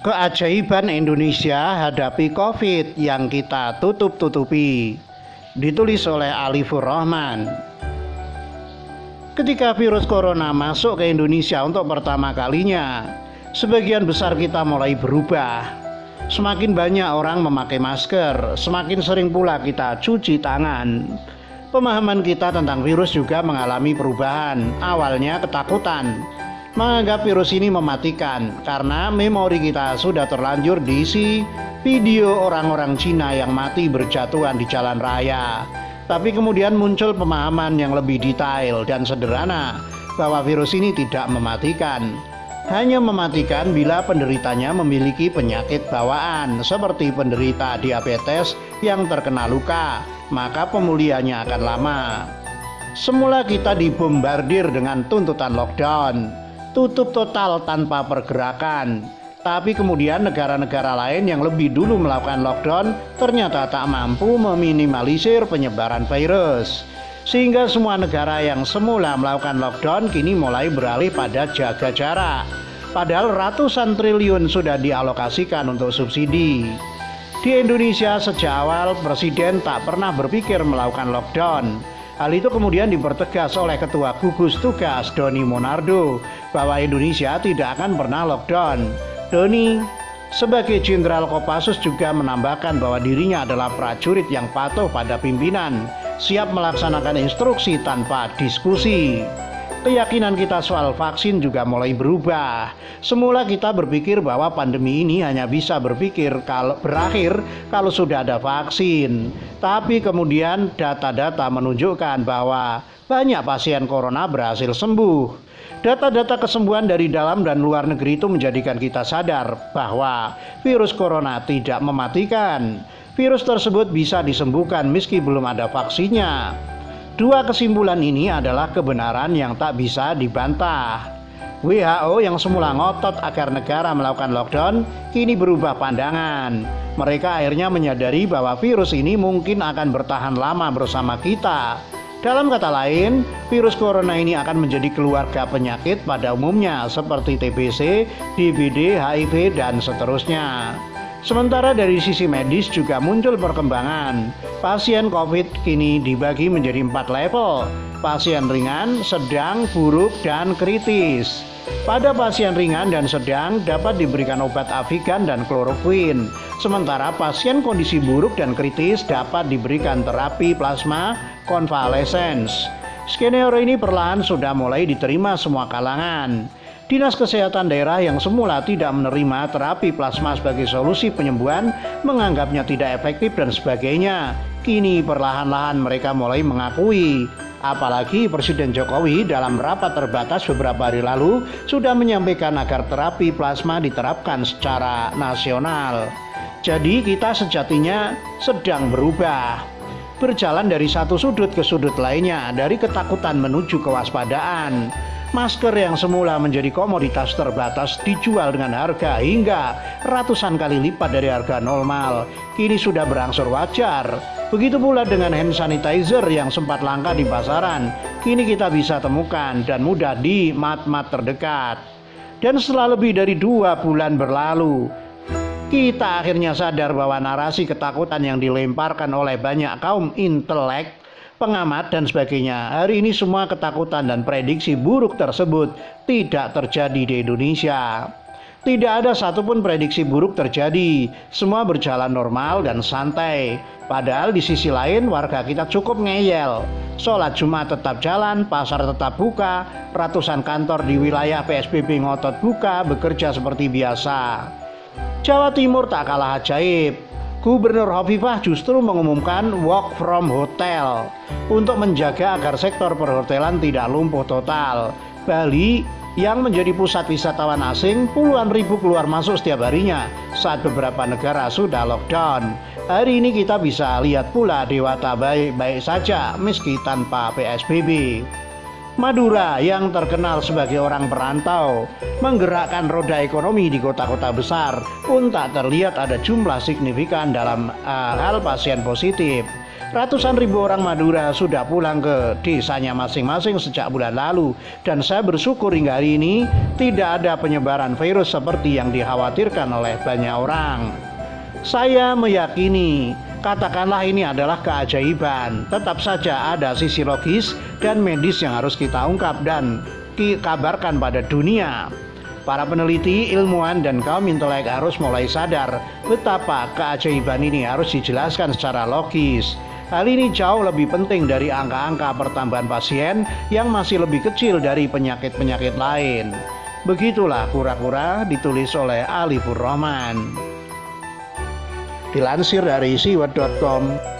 Keajaiban Indonesia hadapi COVID yang kita tutup-tutupi. Ditulis oleh Alifur Rahman. Ketika virus corona masuk ke Indonesia untuk pertama kalinya, sebagian besar kita mulai berubah. Semakin banyak orang memakai masker, semakin sering pula kita cuci tangan. Pemahaman kita tentang virus juga mengalami perubahan. Awalnya ketakutan, menganggap virus ini mematikan karena memori kita sudah terlanjur diisi video orang-orang Cina yang mati berjatuhan di jalan raya. Tapi kemudian muncul pemahaman yang lebih detail dan sederhana bahwa virus ini tidak mematikan. Hanya mematikan bila penderitanya memiliki penyakit bawaan seperti penderita diabetes yang terkena luka, maka pemulihannya akan lama. Semula kita dibombardir dengan tuntutan lockdown, tutup total tanpa pergerakan. Tapi kemudian negara-negara lain yang lebih dulu melakukan lockdown ternyata tak mampu meminimalisir penyebaran virus. Sehingga semua negara yang semula melakukan lockdown kini mulai beralih pada jaga jarak. Padahal ratusan triliun sudah dialokasikan untuk subsidi. Di Indonesia sejak awal Presiden tak pernah berpikir melakukan lockdown. Hal itu kemudian dipertegas oleh Ketua Gugus Tugas Doni Monardo bahwa Indonesia tidak akan pernah lockdown. Doni sebagai Jenderal Kopassus juga menambahkan bahwa dirinya adalah prajurit yang patuh pada pimpinan, siap melaksanakan instruksi tanpa diskusi. Keyakinan kita soal vaksin juga mulai berubah. Semula kita berpikir bahwa pandemi ini hanya bisa berakhir kalau sudah ada vaksin. Tapi kemudian data-data menunjukkan bahwa banyak pasien corona berhasil sembuh. Data-data kesembuhan dari dalam dan luar negeri itu menjadikan kita sadar bahwa virus corona tidak mematikan. Virus tersebut bisa disembuhkan meski belum ada vaksinnya. Dua kesimpulan ini adalah kebenaran yang tak bisa dibantah. WHO yang semula ngotot agar negara melakukan lockdown kini berubah pandangan. Mereka akhirnya menyadari bahwa virus ini mungkin akan bertahan lama bersama kita. Dalam kata lain, virus corona ini akan menjadi keluarga penyakit pada umumnya seperti TBC, DBD, HIV, dan seterusnya. Sementara dari sisi medis juga muncul perkembangan. Pasien COVID kini dibagi menjadi 4 level: pasien ringan, sedang, buruk, dan kritis. Pada pasien ringan dan sedang dapat diberikan obat Avigan dan kloroquine. Sementara pasien kondisi buruk dan kritis dapat diberikan terapi plasma konvalesens. Skenario ini perlahan sudah mulai diterima semua kalangan. Dinas Kesehatan daerah yang semula tidak menerima terapi plasma sebagai solusi penyembuhan, menganggapnya tidak efektif dan sebagainya. Kini perlahan-lahan mereka mulai mengakui. Apalagi Presiden Jokowi dalam rapat terbatas beberapa hari lalu sudah menyampaikan agar terapi plasma diterapkan secara nasional. Jadi kita sejatinya sedang berubah. Berjalan dari satu sudut ke sudut lainnya, dari ketakutan menuju kewaspadaan. Masker yang semula menjadi komoditas terbatas dijual dengan harga hingga ratusan kali lipat dari harga normal, kini sudah berangsur wajar. Begitu pula dengan hand sanitizer yang sempat langka di pasaran, kini kita bisa temukan dan mudah di mat-mat terdekat. Dan setelah lebih dari 2 bulan berlalu, kita akhirnya sadar bahwa narasi ketakutan yang dilemparkan oleh banyak kaum intelek, pengamat dan sebagainya, hari ini semua ketakutan dan prediksi buruk tersebut tidak terjadi di Indonesia. Tidak ada satupun prediksi buruk terjadi, semua berjalan normal dan santai. Padahal di sisi lain warga kita cukup ngeyel. Sholat Jumat tetap jalan, pasar tetap buka, ratusan kantor di wilayah PSBB ngotot buka, bekerja seperti biasa. Jawa Timur tak kalah ajaib. Gubernur Hovifah justru mengumumkan work from hotel untuk menjaga agar sektor perhotelan tidak lumpuh total. Bali yang menjadi pusat wisatawan asing, puluhan ribu keluar masuk setiap harinya saat beberapa negara sudah lockdown. Hari ini kita bisa lihat pula Dewata baik-baik saja meski tanpa PSBB. Madura yang terkenal sebagai orang perantau menggerakkan roda ekonomi di kota-kota besar pun tak terlihat ada jumlah signifikan dalam hal pasien positif. Ratusan ribu orang Madura sudah pulang ke desanya masing-masing sejak bulan lalu, dan saya bersyukur hingga hari ini tidak ada penyebaran virus seperti yang dikhawatirkan oleh banyak orang. Saya meyakini, katakanlah ini adalah keajaiban, tetap saja ada sisi logis dan medis yang harus kita ungkap dan dikabarkan pada dunia. Para peneliti, ilmuwan, dan kaum intelek harus mulai sadar betapa keajaiban ini harus dijelaskan secara logis. Hal ini jauh lebih penting dari angka-angka pertambahan pasien yang masih lebih kecil dari penyakit-penyakit lain. Begitulah kura-kura ditulis oleh Alifur Rahman. Dilansir dari siwet.com.